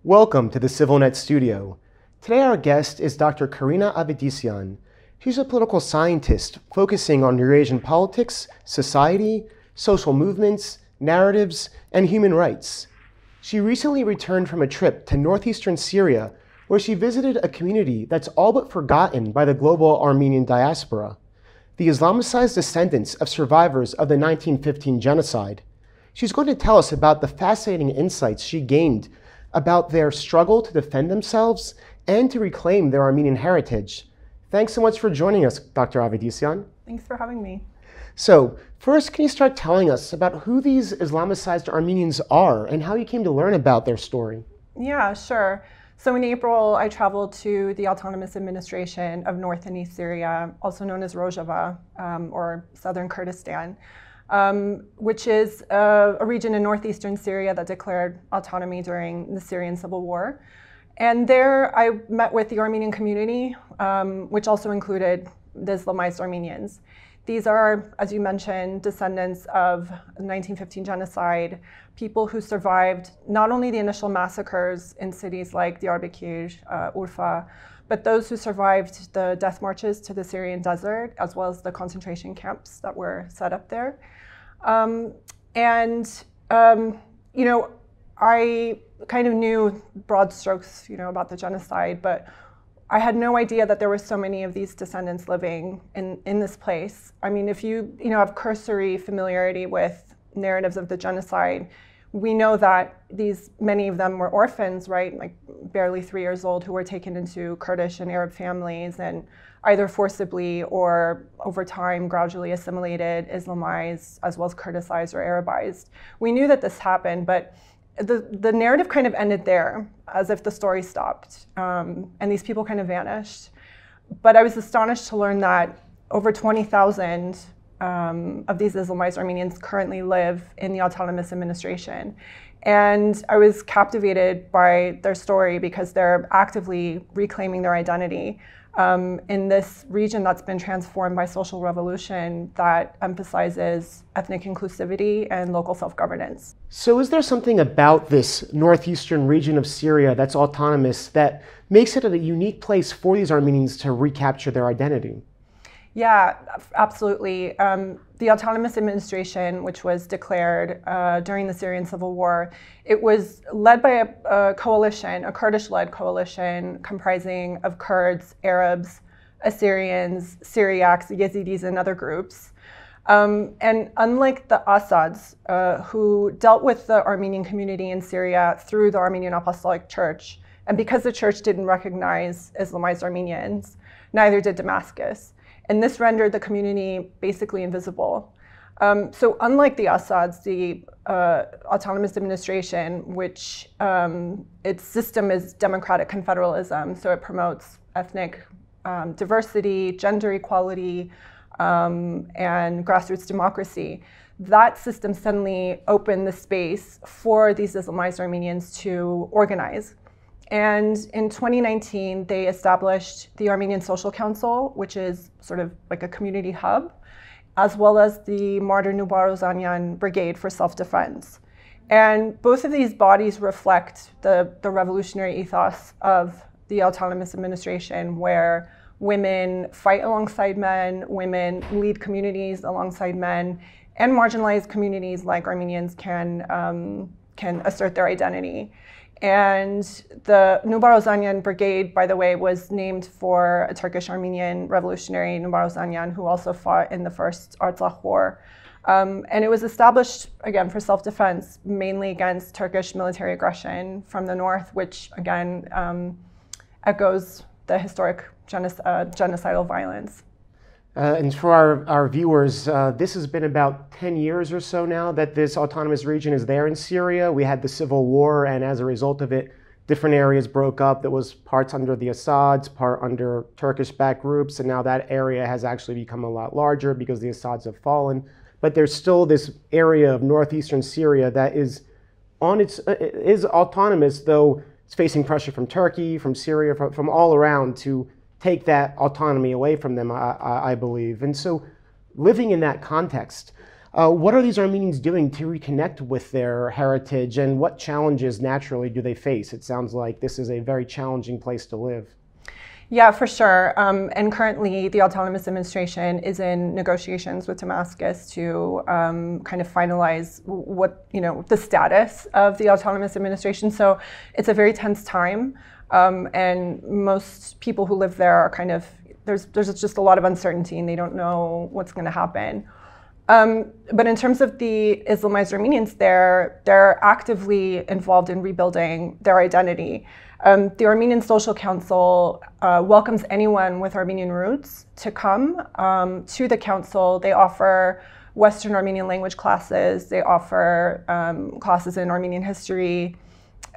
Welcome to the CivilNet studio. Today our guest is Dr. Karena Avedissian. She's a political scientist focusing on Eurasian politics, society, social movements, narratives, and human rights. She recently returned from a trip to northeastern Syria, where she visited a community that's all but forgotten by the global Armenian diaspora, the Islamicized descendants of survivors of the 1915 genocide. She's going to tell us about the fascinating insights she gained about their struggle to defend themselves and to reclaim their Armenian heritage. Thanks so much for joining us, Dr. Avedissian. Thanks for having me. So, first, can you start telling us about who these Islamicized Armenians are and how you came to learn about their story? Yeah, sure. So in April, I traveled to the Autonomous Administration of North and East Syria, also known as Rojava, or Southern Kurdistan, which is a region in northeastern Syria that declared autonomy during the Syrian civil war. And there I met with the Armenian community, which also included the Islamized Armenians. These are, as you mentioned, descendants of the 1915 genocide, people who survived not only the initial massacres in cities like Diyarbakir, Urfa, but those who survived the death marches to the Syrian desert, as well as the concentration camps that were set up there. I kind of knew broad strokes, about the genocide, but I had no idea that there were so many of these descendants living in this place. I mean, if you have cursory familiarity with narratives of the genocide, we know that many of them were orphans, right? Like barely 3 years old, who were taken into Kurdish and Arab families and either forcibly or over time gradually assimilated, Islamized, as well as Kurdicized or Arabized. We knew that this happened, but the narrative kind of ended there, as if the story stopped, and these people kind of vanished. But I was astonished to learn that over 20,000 of these Islamized Armenians currently live in the Autonomous Administration. And I was captivated by their story because they're actively reclaiming their identity in this region that's been transformed by social revolution that emphasizes ethnic inclusivity and local self-governance. So is there something about this northeastern region of Syria that's autonomous that makes it a unique place for these Armenians to recapture their identity? Yeah, absolutely. The Autonomous Administration, which was declared during the Syrian civil war, it was led by a coalition, a Kurdish-led coalition comprising of Kurds, Arabs, Assyrians, Syriacs, Yazidis, and other groups. And unlike the Assads, who dealt with the Armenian community in Syria through the Armenian Apostolic Church, and because the church didn't recognize Islamized Armenians, neither did Damascus. And this rendered the community basically invisible. So unlike the Assads, the Autonomous Administration, which its system is democratic confederalism, so it promotes ethnic diversity, gender equality, and grassroots democracy, that system suddenly opened the space for these Islamized Armenians to organize. And in 2019, they established the Armenian Social Council, which is sort of like a community hub, as well as the Martyr Nubarozanyan Brigade for Self-Defense. And both of these bodies reflect the revolutionary ethos of the Autonomous Administration, where women fight alongside men, women lead communities alongside men, and marginalized communities like Armenians can assert their identity. And the Nubarozanyan Brigade, by the way, was named for a Turkish-Armenian revolutionary, Nubarozanyan, who also fought in the First Artsakh War. And it was established, again, for self-defense, mainly against Turkish military aggression from the north, which, again, echoes the historic genocidal violence. And for our viewers, this has been about 10 years or so now that this autonomous region is there in Syria. We had the civil war, and as a result of it, different areas broke up. There was parts under the Assads, part under Turkish-backed groups, and now that area has actually become a lot larger because the Assads have fallen. But there's still this area of northeastern Syria that is autonomous, though it's facing pressure from Turkey, from Syria, from all around to take that autonomy away from them, I believe. And so living in that context, What are these Armenians doing to reconnect with their heritage, and what challenges naturally do they face? It sounds like this is a very challenging place to live. Yeah, for sure. And currently, the autonomous administration is in negotiations with Damascus to kind of finalize what, the status of the autonomous administration. So it's a very tense time, and most people who live there are kind of there's just a lot of uncertainty, and they don't know what's going to happen. But in terms of the Islamized Armenians, they're actively involved in rebuilding their identity. The Armenian Social Council welcomes anyone with Armenian roots to come to the council. They offer Western Armenian language classes. They offer classes in Armenian history.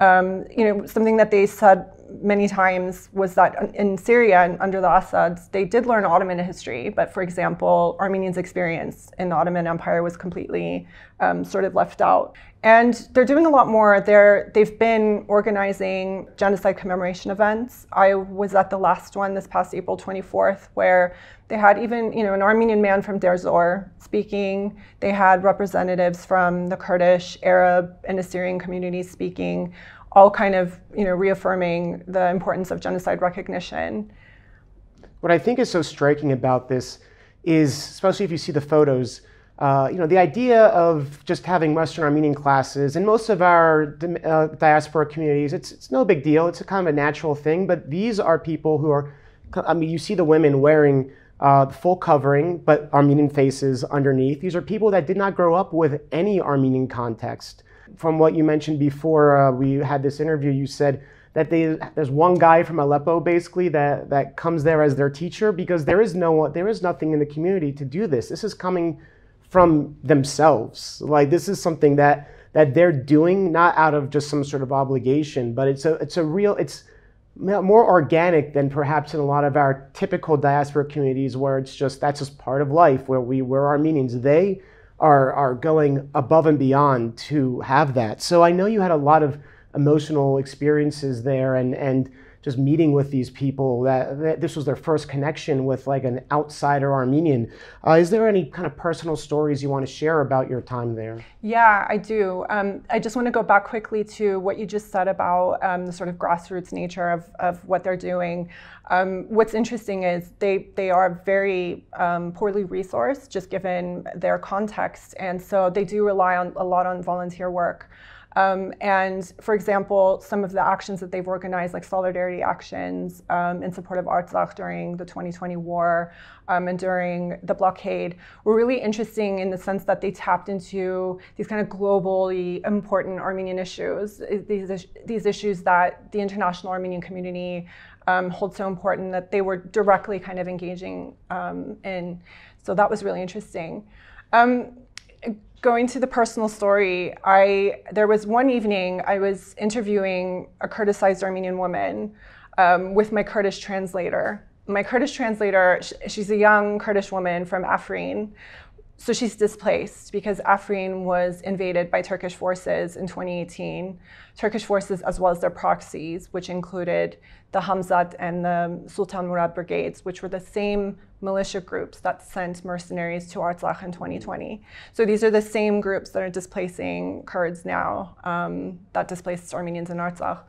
Something that they said many times was that in Syria and under the Assads, they did learn Ottoman history, but for example, Armenians' experience in the Ottoman Empire was completely sort of left out. And they're doing a lot more. They've been organizing genocide commemoration events. I was at the last one this past April 24th, where they had even an Armenian man from Deir Zor speaking. They had representatives from the Kurdish, Arab, and Assyrian communities speaking, all kind of reaffirming the importance of genocide recognition. What I think is so striking about this is, especially if you see the photos, the idea of just having Western Armenian classes in most of our diaspora communities, it's no big deal. It's a kind of a natural thing. But these are people who are, you see the women wearing full covering, but Armenian faces underneath. These are people that did not grow up with any Armenian context. From what you mentioned before we had this interview, you said that there's one guy from Aleppo basically that comes there as their teacher, because there is nothing in the community to do this. This is coming from themselves. Like, this is something that they're doing not out of just some sort of obligation, but it's more organic than perhaps in a lot of our typical diaspora communities, where that's just part of life, where we're Armenians. They are going above and beyond to have that. So I know you had a lot of emotional experiences there, and just meeting with these people, that this was their first connection with like an outsider Armenian. Is there any kind of personal stories you want to share about your time there? Yeah, I do. I just want to go back quickly to what you just said about the sort of grassroots nature of what they're doing. What's interesting is they are very poorly resourced, just given their context, and so they do rely a lot on volunteer work. And for example, some of the actions that they've organized, like solidarity actions in support of Artsakh during the 2020 war and during the blockade, were really interesting in the sense that they tapped into these kind of globally important Armenian issues, these issues that the international Armenian community holds so important, that they were directly kind of engaging in. So that was really interesting. Going to the personal story, there was one evening I was interviewing a Kurdicized Armenian woman with my Kurdish translator. My Kurdish translator, she's a young Kurdish woman from Afrin. So she's displaced because Afrin was invaded by Turkish forces in 2018. Turkish forces, as well as their proxies, which included the Hamzat and the Sultan Murad brigades, which were the same militia groups that sent mercenaries to Artsakh in 2020. So these are the same groups that are displacing Kurds now, that displaced Armenians in Artsakh.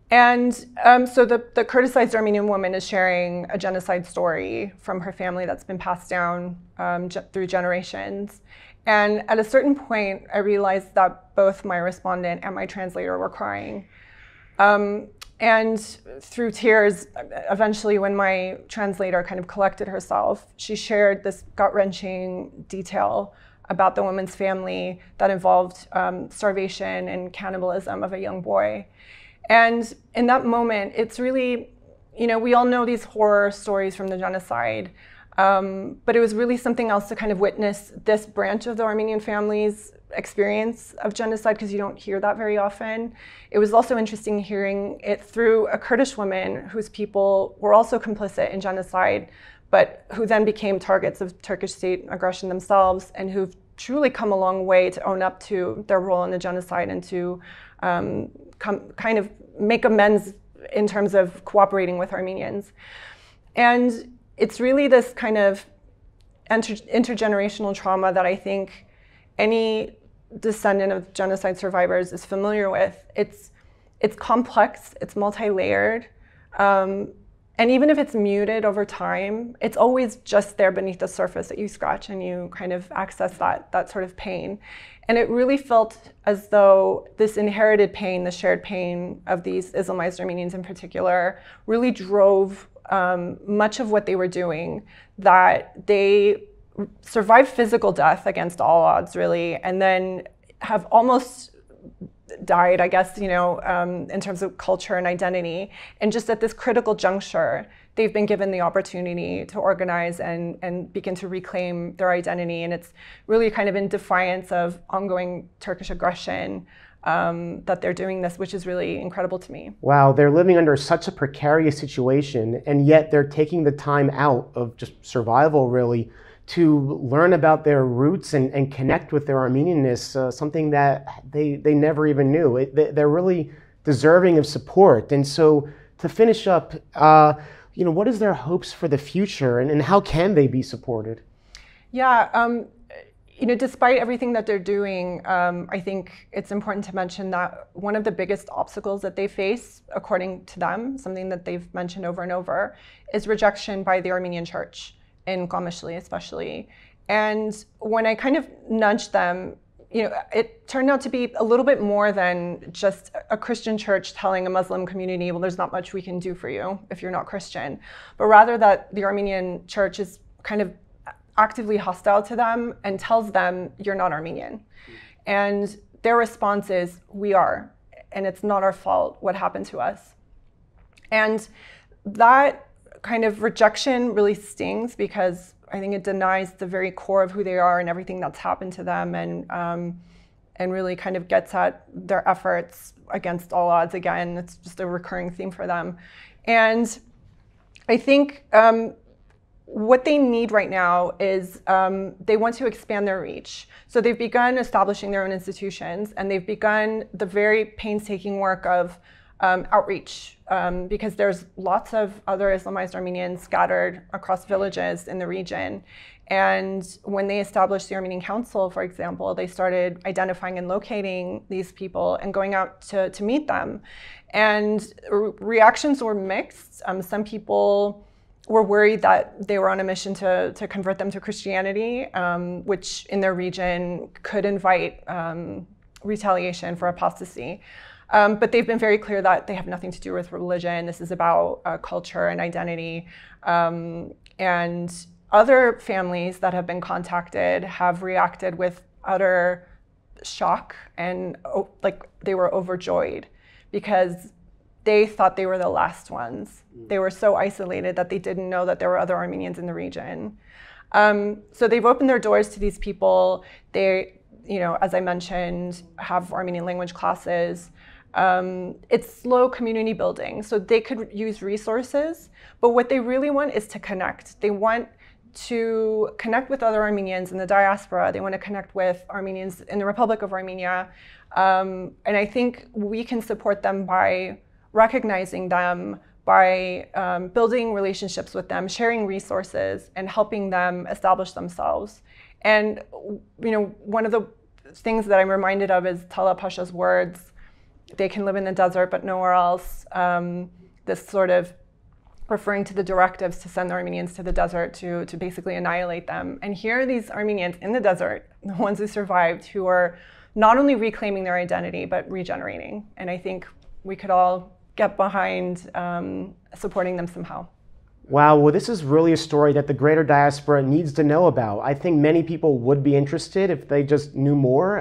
And so the Kurdicized Armenian woman is sharing a genocide story from her family that's been passed down through generations. And at a certain point, I realized that both my respondent and my translator were crying. And through tears, eventually when my translator kind of collected herself, she shared this gut-wrenching detail about the woman's family that involved starvation and cannibalism of a young boy. And in that moment, it's really, we all know these horror stories from the genocide, but it was really something else to kind of witness this branch of the Armenian family's experience of genocide, because you don't hear that very often. It was also interesting hearing it through a Kurdish woman whose people were also complicit in genocide, but who then became targets of Turkish state aggression themselves, and who've truly come a long way to own up to their role in the genocide and to kind of make amends in terms of cooperating with Armenians. And it's really this kind of intergenerational trauma that I think any descendant of genocide survivors is familiar with. It's complex, it's multi-layered, and even if it's muted over time, it's always just there beneath the surface that you scratch and you kind of access that sort of pain. And it really felt as though this inherited pain, the shared pain of these Islamized Armenians in particular, really drove much of what they were doing, that they survived physical death against all odds, really, and then have almost died, I guess, in terms of culture and identity. And just at this critical juncture, they've been given the opportunity to organize and begin to reclaim their identity. And it's really kind of in defiance of ongoing Turkish aggression that they're doing this, which is really incredible to me. Wow, they're living under such a precarious situation, and yet they're taking the time out of just survival, really, to learn about their roots and connect with their Armenianness, something that they never even knew. They're really deserving of support. And so to finish up, what is their hopes for the future, and how can they be supported? Yeah, despite everything that they're doing, I think it's important to mention that one of the biggest obstacles that they face, according to them, something that they've mentioned over and over, is rejection by the Armenian Church, in Qamishli especially. And when I kind of nudged them, it turned out to be a little bit more than just a Christian church telling a Muslim community, well, there's not much we can do for you if you're not Christian, but rather that the Armenian Church is kind of actively hostile to them and tells them, you're not Armenian. And their response is, we are, and it's not our fault what happened to us. And that kind of rejection really stings, because I think it denies the very core of who they are and everything that's happened to them, and really kind of gets at their efforts against all odds again. It's just a recurring theme for them. And I think what they need right now is they want to expand their reach. So they've begun establishing their own institutions, and they've begun the very painstaking work of outreach, because there's lots of other Islamized Armenians scattered across villages in the region. And when they established the Armenian Council, for example, they started identifying and locating these people and going out to meet them. And reactions were mixed. Some people were worried that they were on a mission to convert them to Christianity, which in their region could invite retaliation for apostasy. But they've been very clear that they have nothing to do with religion. This is about culture and identity. And other families that have been contacted have reacted with utter shock and like they were overjoyed, because they thought they were the last ones. They were so isolated that they didn't know that there were other Armenians in the region. So they've opened their doors to these people. They, as I mentioned, have Armenian language classes. It's slow community building, so they could use resources, but what they really want is to connect. They want to connect with other Armenians in the diaspora. They want to connect with Armenians in the Republic of Armenia. And I think we can support them by recognizing them, by building relationships with them, sharing resources, and helping them establish themselves. And one of the things that I'm reminded of is Tala Pasha's words, they can live in the desert but nowhere else. This sort of referring to the directives to send the Armenians to the desert to basically annihilate them. And here are these Armenians in the desert, the ones who survived, who are not only reclaiming their identity, but regenerating. And I think we could all get behind supporting them somehow. Wow, well, this is really a story that the greater diaspora needs to know about. I think many people would be interested if they just knew more.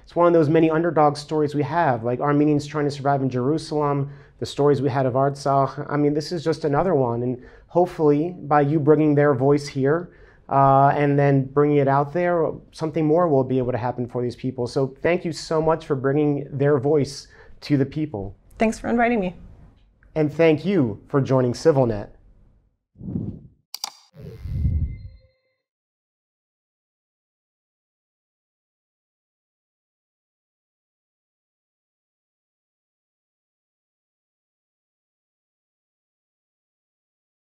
It's one of those many underdog stories we have, like Armenians trying to survive in Jerusalem, the stories we had of Artsakh. I mean, this is just another one. And hopefully, by you bringing their voice here and then bringing it out there, something more will be able to happen for these people. So thank you so much for bringing their voice to the people. Thanks for inviting me. And thank you for joining CivilNet.